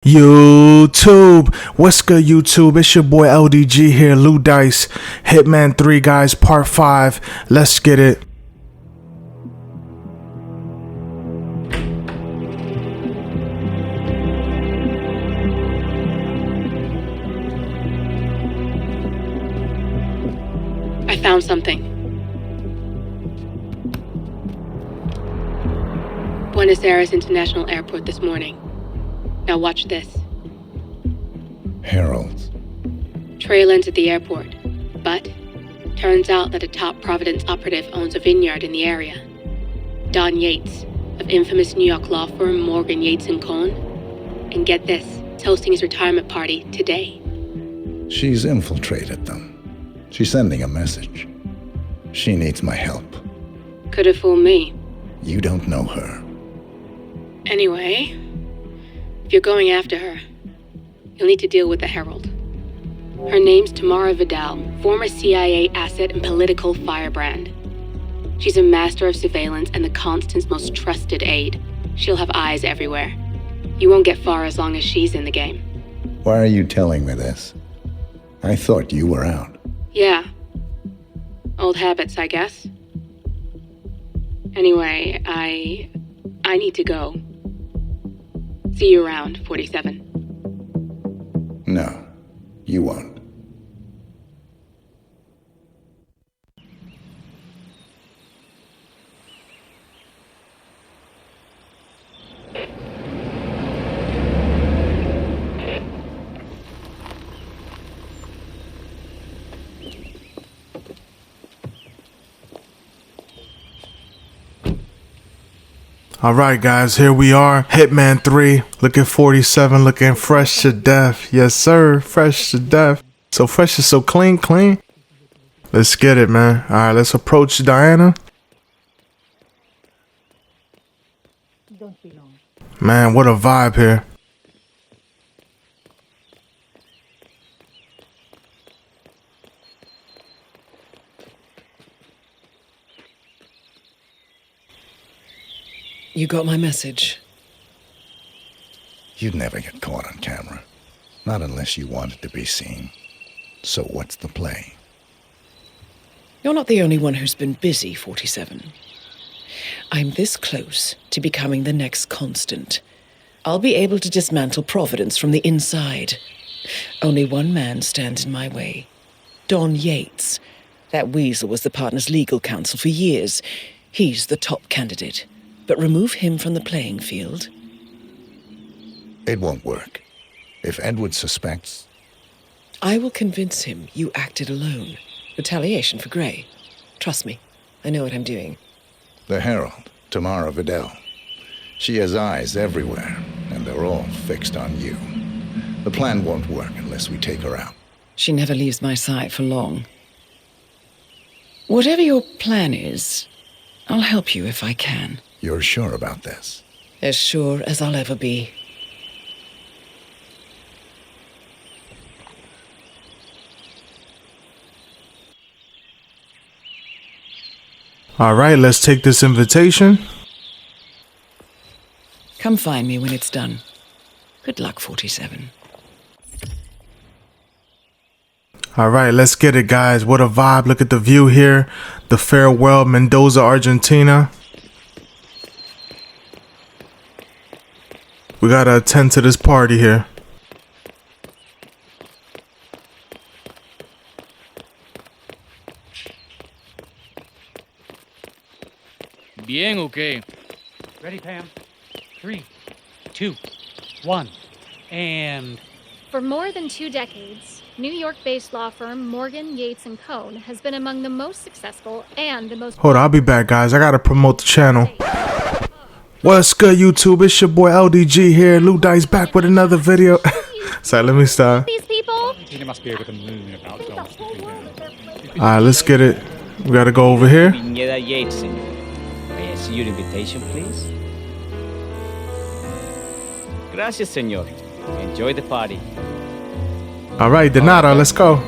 YouTube, what's good YouTube? It's your boy LDG here, Lou Dice, Hitman 3 guys, part 5. Let's get it. I found something. Buenos Aires International Airport this morning. Now watch this. Heralds. Trail ends at the airport, but turns out that a top Providence operative owns a vineyard in the area. Don Yates, of infamous New York law firm Morgan, Yates & Cohn. And get this, he's hosting his retirement party today. She's infiltrated them. She's sending a message. She needs my help. Could have fooled me. You don't know her. Anyway, if you're going after her, you'll need to deal with the Herald. Her name's Tamara Vidal, former CIA asset and political firebrand. She's a master of surveillance and the Constant's most trusted aide. She'll have eyes everywhere. You won't get far as long as she's in the game. Why are you telling me this? I thought you were out. Yeah. Old habits, I guess. Anyway, I need to go. See you around, 47. No, you won't. Alright guys, here we are, Hitman 3, looking 47, looking fresh to death. Yes sir, fresh to death. So fresh is so clean. Let's get it, man. Alright, let's approach Diana. Man, what a vibe here. You got my message? You'd never get caught on camera. Not unless you wanted to be seen. So what's the play? You're not the only one who's been busy, 47. I'm this close to becoming the next Constant. I'll be able to dismantle Providence from the inside. Only one man stands in my way. Don Yates. That weasel was the partner's legal counsel for years. He's the top candidate. But remove him from the playing field. It won't work. If Edward suspects... I will convince him you acted alone. Retaliation for Grey. Trust me, I know what I'm doing. The Herald, Tamara Vidal. She has eyes everywhere, and they're all fixed on you. The plan won't work unless we take her out. She never leaves my sight for long. Whatever your plan is, I'll help you if I can. You're sure about this? As sure as I'll ever be. Alright, let's take this invitation. Come find me when it's done. Good luck, 47. Alright, let's get it guys. What a vibe. Look at the view here. The farewell, Mendoza, Argentina. We gotta attend to this party here. Bien, okay. Ready, Pam? 3, 2, 1, and... For more than 2 decades, New York-based law firm Morgan, Yates & Cohn has been among the most successful and the most... Hold on, I'll be back guys. I gotta promote the channel. What's good YouTube? It's your boy LDG here. Lou Dice back with another video. Sorry, let me stop. These people? They must be able to moon about dogs. Alright, let's get it. We gotta go over here. Viñeda Yates, may I see your invitation, please? Gracias, señor. Enjoy the party. Alright, de nada, let's go.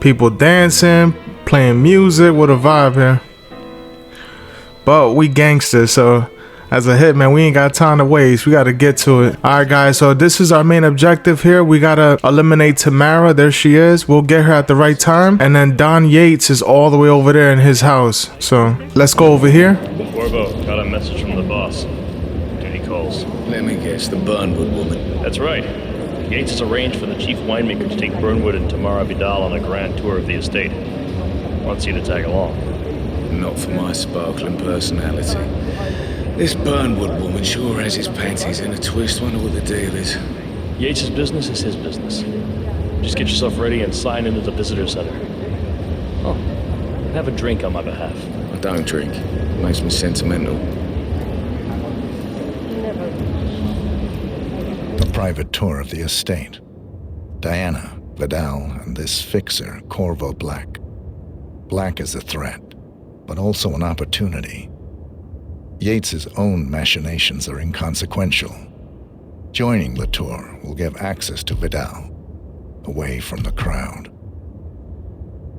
People dancing, playing music. What a vibe here. But we gangsters, so As a hitman, we ain't got time to waste. We got to get to it. All right, guys. So this is our main objective here. We got to eliminate Tamara. There she is. We'll get her at the right time. And then Don Yates is all the way over there in his house. So let's go over here. Corvo, got a message from the boss. Duty calls. Let me guess, the Burnwood woman. That's right. Yates has arranged for the chief winemaker to take Burnwood and Tamara Vidal on a grand tour of the estate. Wants you to tag along. Not for my sparkling personality. This Burnwood woman sure has his panties in a twist. Wonder what the deal is. Yates' business is his business. Just get yourself ready and sign into the visitor center. Oh, have a drink on my behalf. I don't drink. Makes me sentimental. A private tour of the estate. Diana, Vidal, and this fixer, Corvo Black. Black is a threat, but also an opportunity. Yates's own machinations are inconsequential. Joining the tour will give access to Vidal, away from the crowd.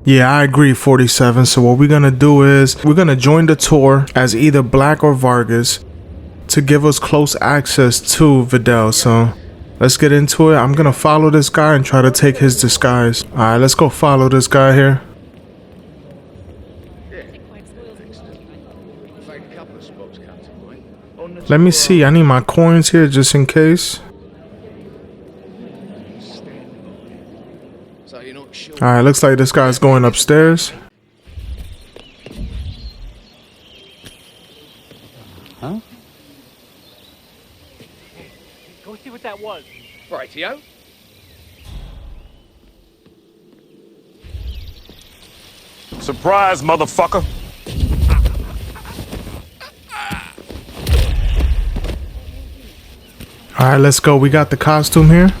Yeah, I agree, 47. So what we're going to do is we're going to join the tour as either Black or Vargas to give us close access to Vidal. So let's get into it. I'm going to follow this guy and try to take his disguise. All right, let's go follow this guy here. Let me see. I need my coins here just in case. Alright, looks like this guy's going upstairs. Huh? Go see what that was. Rightio. Surprise, motherfucker. Alright, let's go. We got the costume here.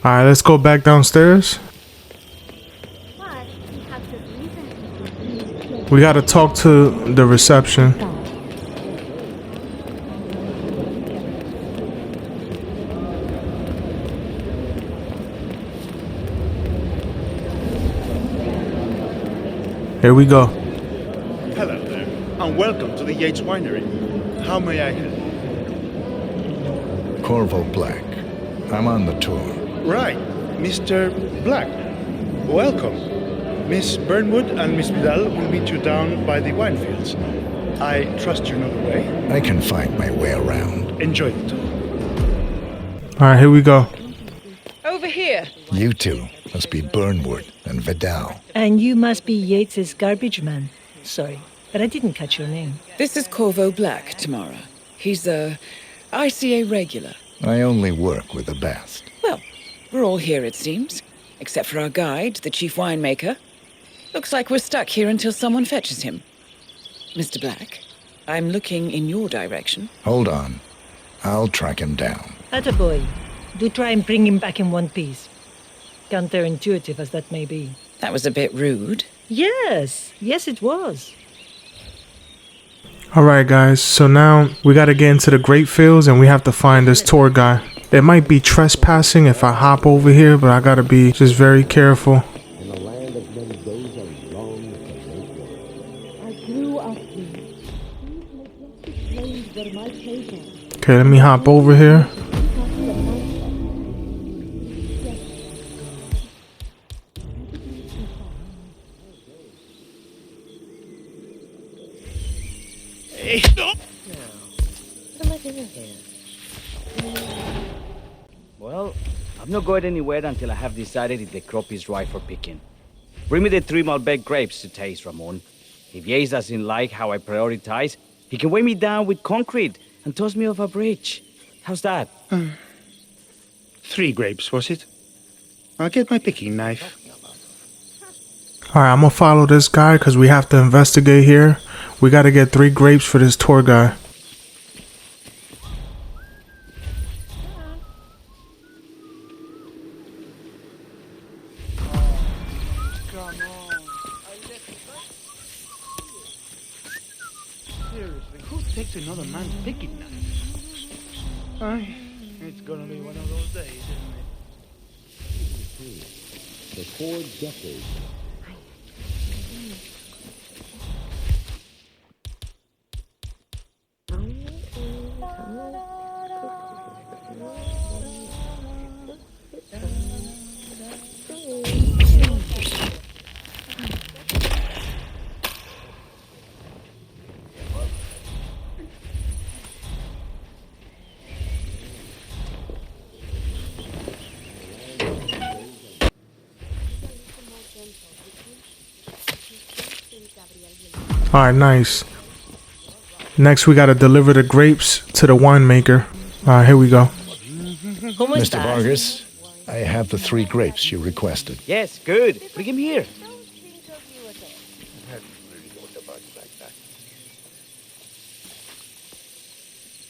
Alright, let's go back downstairs. We gotta talk to the reception. Here we go. Hello there, and welcome to the Yates Winery. How may I help? Corvo Black. I'm on the tour. Right, Mr. Black. Welcome. Miss Burnwood and Miss Vidal will meet you down by the wine fields. I trust you know the way. I can find my way around. Enjoy the tour. Alright, here we go. Over here. You two must be Burnwood and Vidal. And you must be Yates's garbage man. Sorry, but I didn't catch your name. This is Corvo Black, Tamara. He's a ICA regular. I only work with the best. Well, we're all here, it seems. Except for our guide, the chief winemaker. Looks like we're stuck here until someone fetches him. Mr. Black, I'm looking in your direction. Hold on. I'll track him down. Attaboy. Do try and bring him back in one piece. Counterintuitive as that may be. That was a bit rude. Yes, it was. Alright guys, so now we gotta get into the grape fields and we have to find this tour guy. It might be trespassing if I hop over here, but I gotta be just very careful. In the land of Mendoza, long I grew up here. Okay, let me hop over here. Well, I'm not going anywhere until I have decided if the crop is right for picking. Bring me the 3 Malbec grapes to taste, Ramon. If Yates doesn't like how I prioritize, he can weigh me down with concrete and toss me off a bridge. How's that? 3 grapes, was it? I'll get my picking knife. Alright, I'm gonna follow this guy because we have to investigate here. We gotta get 3 grapes for this tour guy. Seriously, who takes another man's picking knife? It's gonna be one of those days, isn't it? For 4 decades. Alright, nice. Next, we gotta deliver the grapes to the winemaker. Alright, here we go. Mr. Vargas, I have the 3 grapes you requested. Yes, good. Bring him here.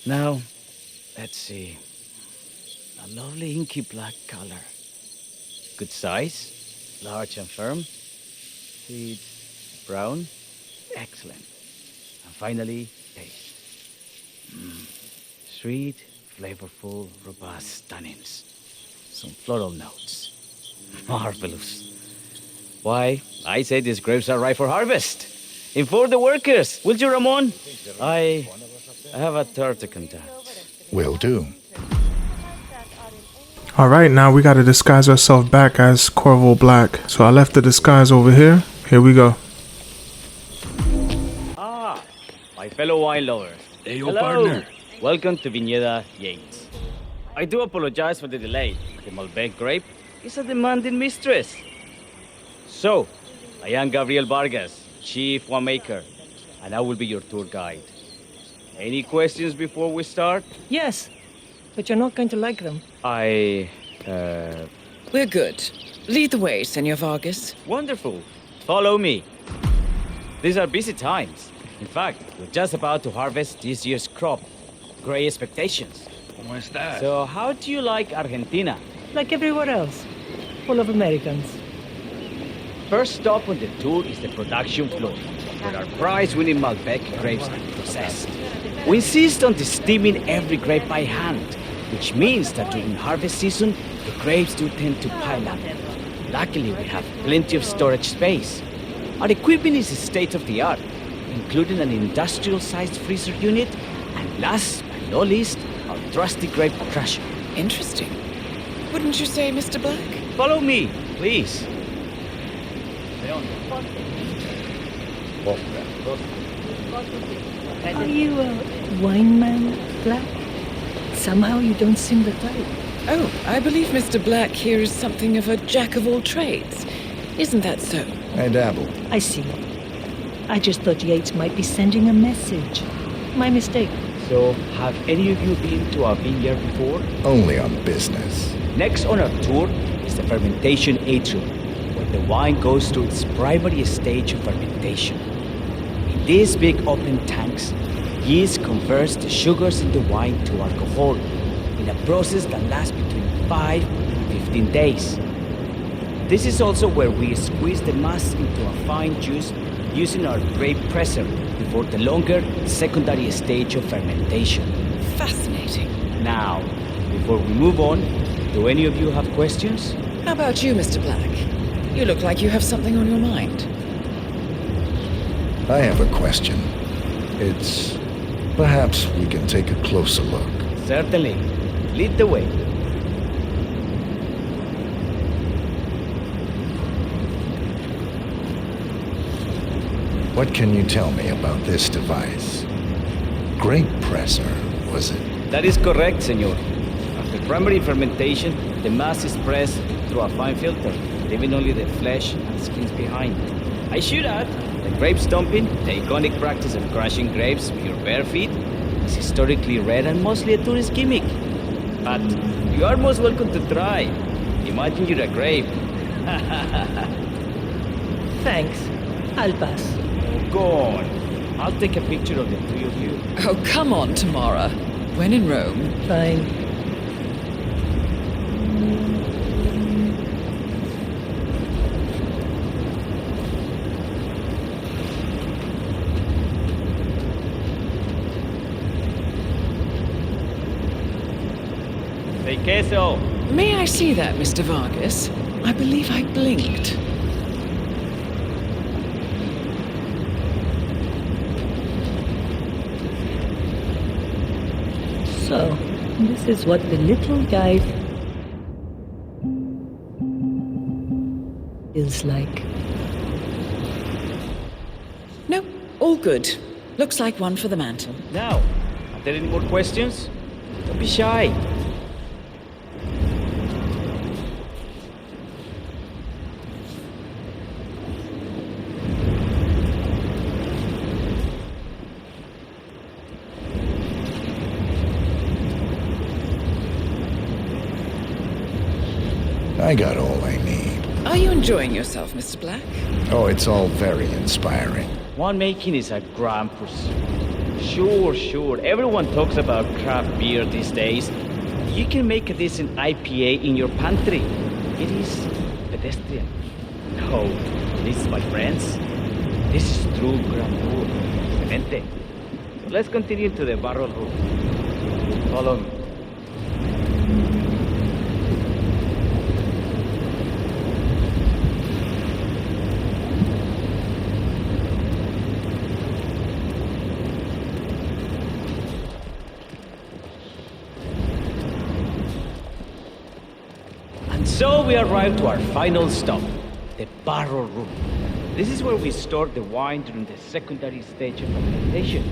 Now, let's see. A lovely inky black color. Good size, large and firm. Seeds brown. Excellent. And finally, taste. Sweet, flavorful, robust tannins. Some floral notes. Marvelous. Why, I say these grapes are ripe for harvest. Inform the workers, will you, Ramon? I have a third to contact. Will do. Alright, now we gotta disguise ourselves back as Corvo Black. So I left the disguise over here. Here we go. Ah, my fellow wine lovers. Hey, your hello. partner. Welcome to Viñeda Yates. I do apologize for the delay. The Malbec grape is a demanding mistress. So, I am Gabriel Vargas, Chief Winemaker, and I will be your tour guide. Any questions before we start? Yes, but you're not going to like them. We're good. Lead the way, Senor Vargas. Wonderful. Follow me. These are busy times. In fact, we're just about to harvest this year's crop. Great expectations. What's that? So, how do you like Argentina? Like everywhere else. Full of Americans. First stop on the tour is the production floor, where our prize-winning Malbec grapes are processed. We insist on steaming every grape by hand, which means that during harvest season, the grapes do tend to pile up. Luckily, we have plenty of storage space. Our equipment is state-of-the-art, including an industrial-sized freezer unit, and last but not least, our trusty grape crusher. Interesting. Wouldn't you say, Mr. Black? Follow me, please. Are you a wine man, Black? Somehow you don't seem the type. Oh, I believe Mr. Black here is something of a jack of all trades. Isn't that so? I dabble. I see. I just thought Yates might be sending a message. My mistake. So, have any of you been to our vineyard before? Only on business. Next on our tour is the fermentation atrium, where the wine goes through its primary stage of fermentation. In these big open tanks, yeast converts the sugars in the wine to alcohol in a process that lasts between 5 and 15 days. This is also where we squeeze the mass into a fine juice using our grape presser before the longer secondary stage of fermentation. Fascinating. Now, before we move on, do any of you have questions? How about you, Mr. Black? You look like you have something on your mind. I have a question. It's... perhaps we can take a closer look. Certainly. Lead the way. What can you tell me about this device? Grape presser, was it? That is correct, senor. After primary fermentation, the mass is pressed through a fine filter, leaving only the flesh and skins behind. I should add that grape stomping, the iconic practice of crushing grapes with your bare feet, is historically rare and mostly a tourist gimmick. But you are most welcome to try. Imagine you're a grape. Thanks. I'll pass. Go on. I'll take a picture of the three of you. Oh, come on, Tamara. When in Rome. Fine. Say queso. May I see that, Mr. Vargas? I believe I blinked. So, this is what the little guy feels like. No, all good. Looks like one for the mantle. Now, are there any more questions? Don't be shy. I got all I need. Are you enjoying yourself, Mr. Black? Oh, it's all very inspiring. Winemaking is a grand pursuit. Sure. Everyone talks about craft beer these days. You can make a decent IPA in your pantry. It is pedestrian. No, this, my friends, this is true grandeur. Excelente. So let's continue to the barrel room. Follow me. So we arrived to our final stop, the barrel room. This is where we store the wine during the secondary stage of fermentation.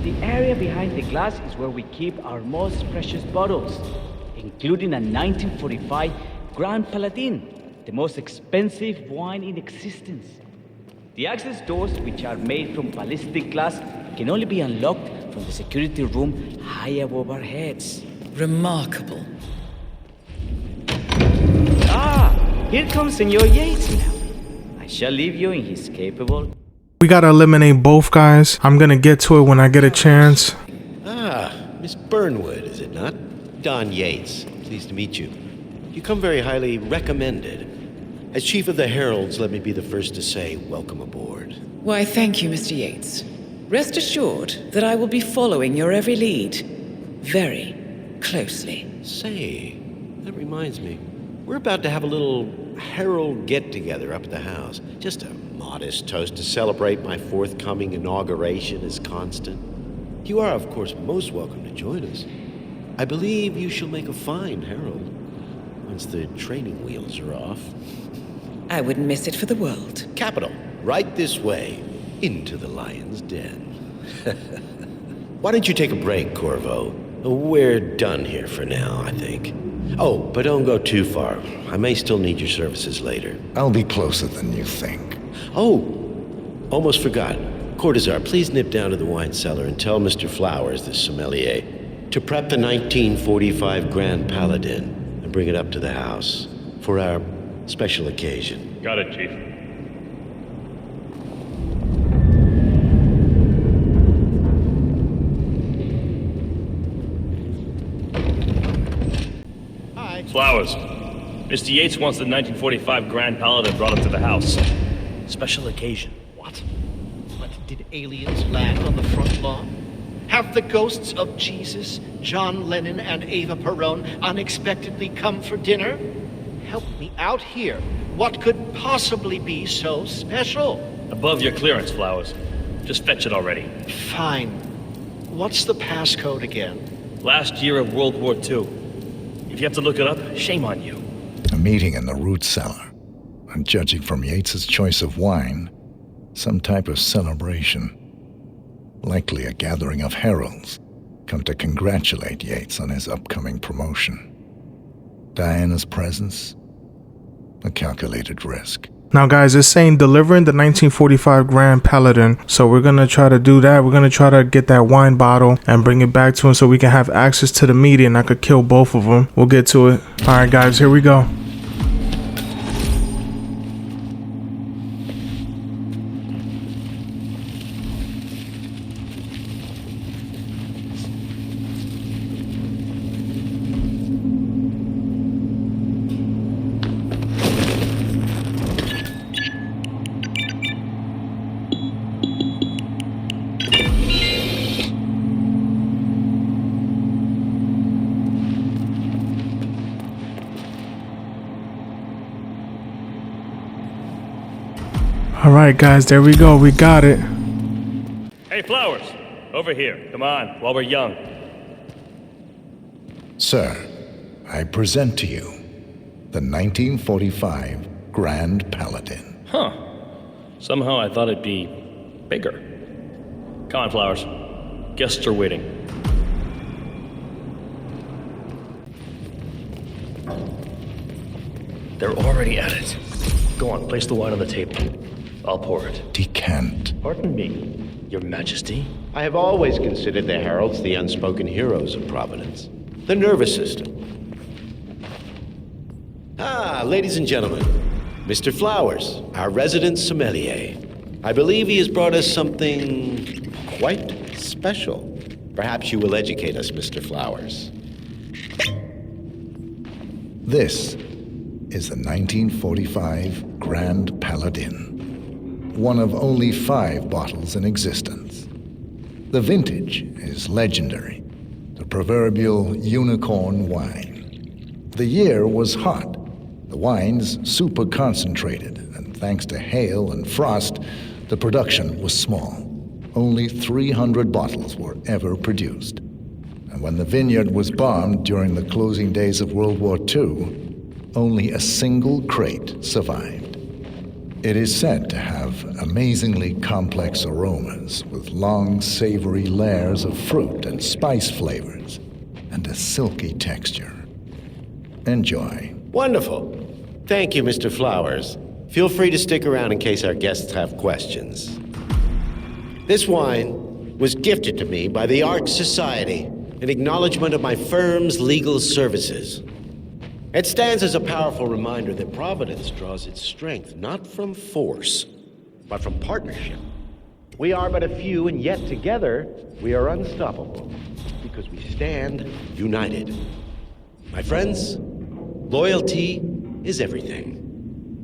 The area behind the glass is where we keep our most precious bottles, including a 1945 Grand Paladin, the most expensive wine in existence. The access doors, which are made from ballistic glass, can only be unlocked from the security room high above our heads. Remarkable. Here comes Senor Yates now. I shall leave you in his capable... We gotta eliminate both guys. I'm gonna get to it when I get a chance. Ah, Miss Burnwood, is it not? Don Yates. Pleased to meet you. You come very highly recommended. As Chief of the Heralds, let me be the first to say welcome aboard. Why, thank you, Mr. Yates. Rest assured that I will be following your every lead. Very closely. Say, that reminds me. We're about to have a little herald get-together up at the house. Just a modest toast to celebrate my forthcoming inauguration as constant. You are, of course, most welcome to join us. I believe you shall make a fine herald once the training wheels are off. I wouldn't miss it for the world. Capital. Right this way, into the lion's den. Why don't you take a break, Corvo? We're done here for now, I think. Oh, but don't go too far. I may still need your services later. I'll be closer than you think. Oh, almost forgot. Cortazar, please nip down to the wine cellar and tell Mr. Flowers, the sommelier, to prep the 1945 Grand Paladin and bring it up to the house for our special occasion. Got it, Chief. Flowers. Mr. Yates wants the 1945 Grand Paladin brought up to the house. Special occasion. What? Did aliens land on the front lawn? Have the ghosts of Jesus, John Lennon, and Eva Perón unexpectedly come for dinner? Help me out here. What could possibly be so special? Above your clearance, Flowers. Just fetch it already. Fine. What's the passcode again? Last year of World War II. If you have to look it up, shame on you. A meeting in the root cellar. And judging from Yates's choice of wine, some type of celebration. Likely a gathering of heralds come to congratulate Yates on his upcoming promotion. Diana's presence, a calculated risk. Now guys, it's saying delivering the 1945 Grand Paladin. So we're gonna try to do that. We're gonna try to get that wine bottle and bring it back to him so we can have access to the media and I could kill both of them. We'll get to it. All right guys, here we go. All right, guys, there we go. We got it. Hey, Flowers, over here. Come on, while we're young. Sir, I present to you the 1945 Grand Paladin. Huh. Somehow I thought it'd be bigger. Come on, Flowers. Guests are waiting. They're already at it. Go on, place the wine on the table. I'll pour it. Decant. Pardon me, Your Majesty. I have always considered the heralds the unspoken heroes of Providence. The nervous system. Ah, ladies and gentlemen, Mr. Flowers, our resident sommelier. I believe he has brought us something quite special. Perhaps you will educate us, Mr. Flowers. This is the 1945 Grand Paladin, one of only 5 bottles in existence. The vintage is legendary, the proverbial unicorn wine. The year was hot, the wine's super concentrated, and thanks to hail and frost, the production was small. Only 300 bottles were ever produced. And when the vineyard was bombed during the closing days of World War II, only a single crate survived. It is said to have amazingly complex aromas with long, savory layers of fruit and spice flavors, and a silky texture. Enjoy. Wonderful. Thank you, Mr. Flowers. Feel free to stick around in case our guests have questions. This wine was gifted to me by the Arch Society in acknowledgement of my firm's legal services. It stands as a powerful reminder that Providence draws its strength not from force, but from partnership. We are but a few, and yet together we are unstoppable because we stand united. My friends, loyalty is everything,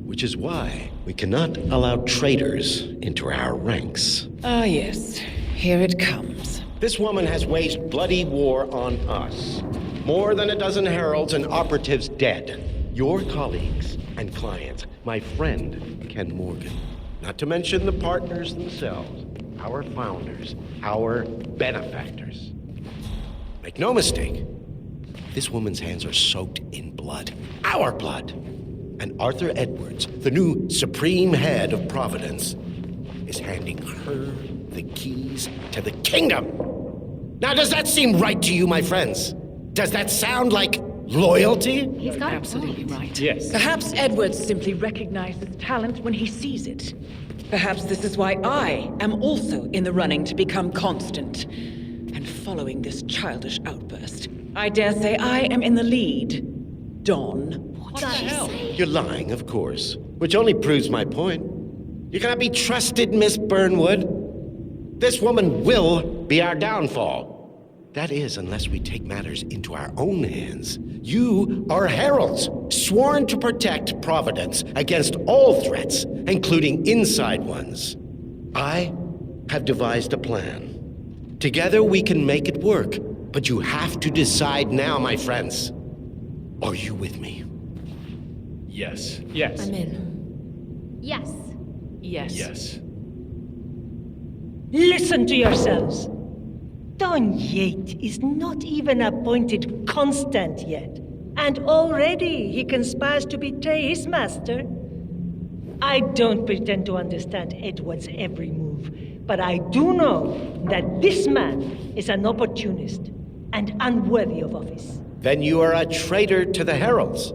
which is why we cannot allow traitors into our ranks. Ah, yes. Here it comes. This woman has waged bloody war on us. More than a dozen heralds and operatives dead. Your colleagues and clients, my friend Ken Morgan. Not to mention the partners themselves, our founders, our benefactors. Make no mistake, this woman's hands are soaked in blood. Our blood. And Arthur Edwards, the new supreme head of Providence, is handing her the keys to the kingdom. Now, does that seem right to you, my friends? Does that sound like loyalty? He's got absolutely right. Yes. Perhaps Edwards simply recognizes talent when he sees it. Perhaps this is why I am also in the running to become constant. And following this childish outburst, I dare say I am in the lead. Don. What the hell? You're lying, of course, which only proves my point. You cannot be trusted, Miss Burnwood. This woman will be our downfall. That is, unless we take matters into our own hands. You are heralds, sworn to protect Providence against all threats, including inside ones. I have devised a plan. Together we can make it work, but you have to decide now, my friends. Are you with me? Yes. Yes. I'm in. Yes. Yes. Yes. Listen to yourselves. Don Yates is not even appointed constant yet, and already he conspires to betray his master. I don't pretend to understand Edward's every move, but I do know that this man is an opportunist and unworthy of office. Then you are a traitor to the heralds.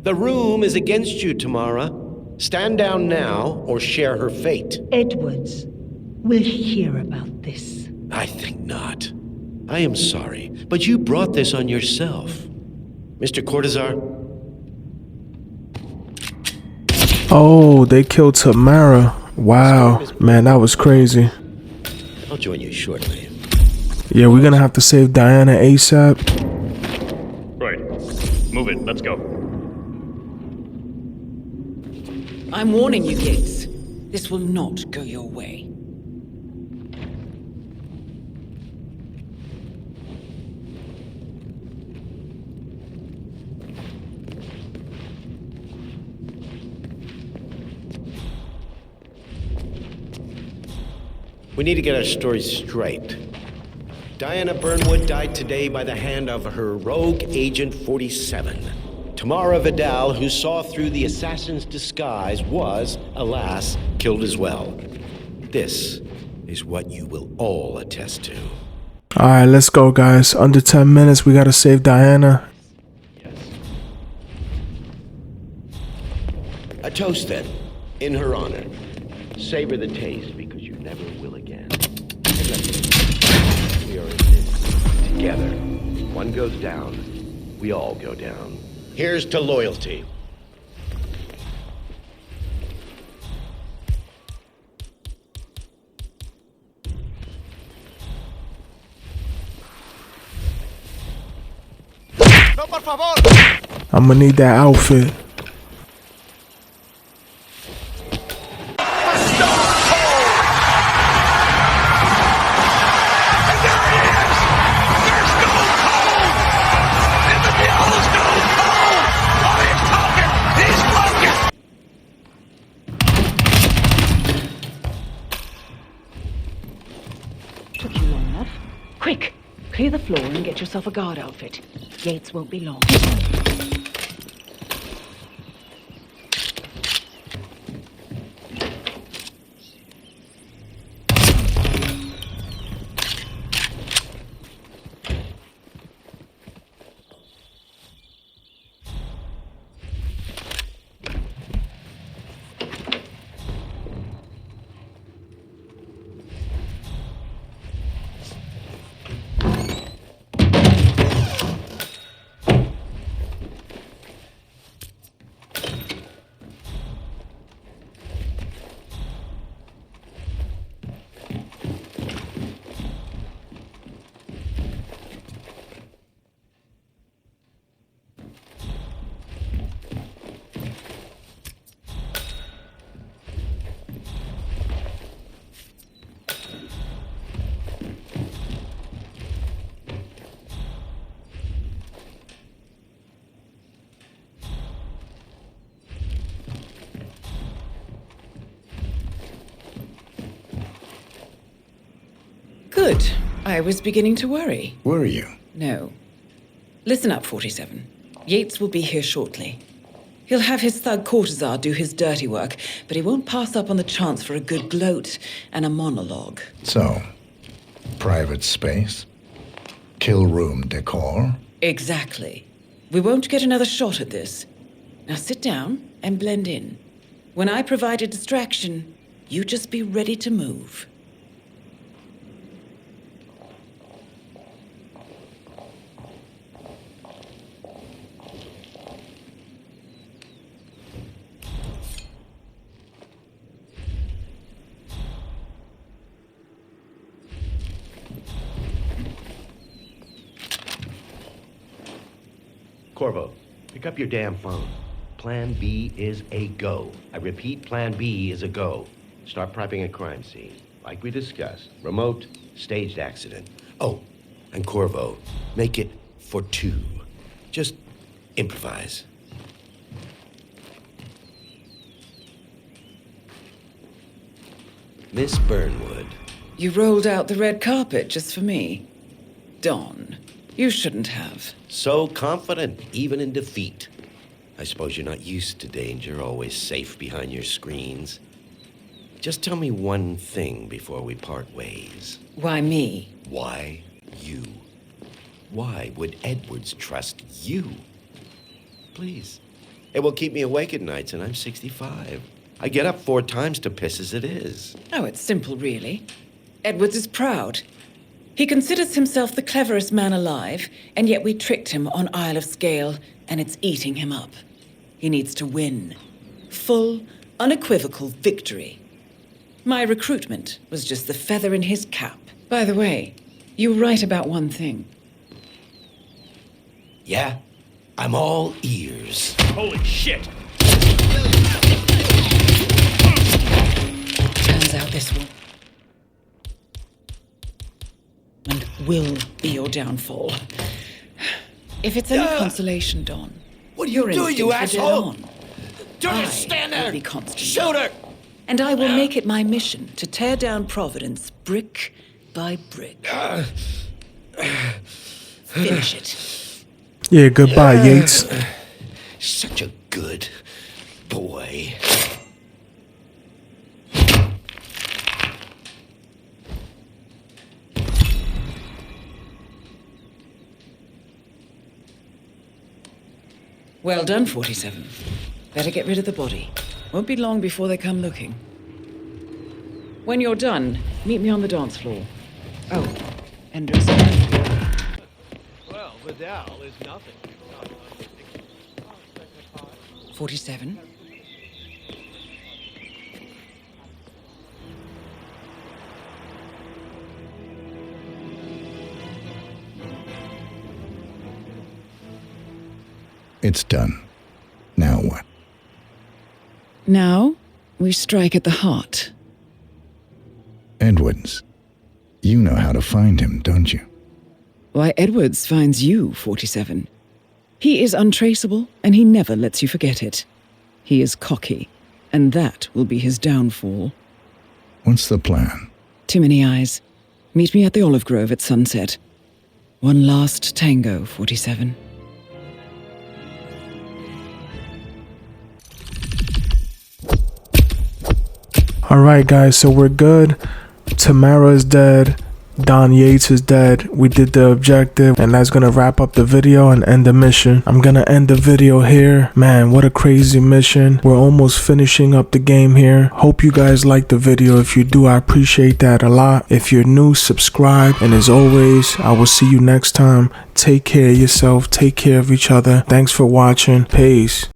The room is against you, Tamara. Stand down now or share her fate. Edwards will hear about this. I think not. I am sorry, but you brought this on yourself. Mr. Cortazar? Oh, they killed Tamara. Wow, man, that was crazy. I'll join you shortly. Yeah, we're gonna have to save Diana ASAP. Right. Move it. Let's go. I'm warning you, Yates. This will not go your way. We need to get our story straight. Diana Burnwood died today by the hand of her rogue Agent 47. Tamara Vidal, who saw through the assassin's disguise, was, alas, killed as well. This is what you will all attest to. Alright, let's go, guys. Under 10 minutes, we gotta save Diana. A toast, then, in her honor. Savor the taste, because you never will again. We are in this together. One goes down, we all go down. Here's to loyalty. No, por favor. I'm gonna need that outfit. Took you long enough. Quick, clear the floor and get yourself a guard outfit. Yates won't be long. Good. I was beginning to worry. Were you? No. Listen up, 47. Yates will be here shortly. He'll have his thug courtesan do his dirty work, but he won't pass up on the chance for a good gloat and a monologue. So, private space? Kill room decor? Exactly. We won't get another shot at this. Now sit down and blend in. When I provide a distraction, you just be ready to move. Corvo, pick up your damn phone. Plan B is a go. I repeat, Plan B is a go. Start prepping a crime scene. Like we discussed. Remote, staged accident. Oh, and Corvo, make it for two. Just improvise. Miss Burnwood. You rolled out the red carpet just for me. Don, you shouldn't have. So confident, even in defeat. I suppose you're not used to danger, always safe behind your screens. Just tell me one thing before we part ways. Why me? Why you? Why would Edwards trust you? Please. It will keep me awake at nights, and I'm 65. I get up 4 times to piss as it is. Oh, it's simple, really. Edwards is proud. He considers himself the cleverest man alive, and yet we tricked him on Isle of Scale, and it's eating him up. He needs to win. Full, unequivocal victory. My recruitment was just the feather in his cap. By the way, you were right about one thing. Yeah? I'm all ears. Holy shit! Turns out this will will be your downfall. If it's any consolation, Don. What are you doing, you asshole? Don't stand there! Be constant. Shoot her! And I will make it my mission to tear down Providence brick by brick. Finish it. Yeah, goodbye, Yates. Such a good boy. Well done, 47. Better get rid of the body. Won't be long before they come looking. When you're done, meet me on the dance floor. Oh, and dress up. Well, Vidal is nothing. 47. It's done. Now what? Now, we strike at the heart. Edwards. You know how to find him, don't you? Why, Edwards finds you, 47. He is untraceable, and he never lets you forget it. He is cocky, and that will be his downfall. What's the plan? Too many eyes. Meet me at the olive grove at sunset. One last tango, 47. Alright guys, so we're good. Tamara is dead. Don Yates is dead. We did the objective, and that's gonna wrap up the video and end the mission. I'm gonna end the video here. Man, what a crazy mission. We're almost finishing up the game here. Hope you guys liked the video. If you do, I appreciate that a lot. If you're new, subscribe, and as always, I will see you next time. Take care of yourself, take care of each other. Thanks for watching. Peace.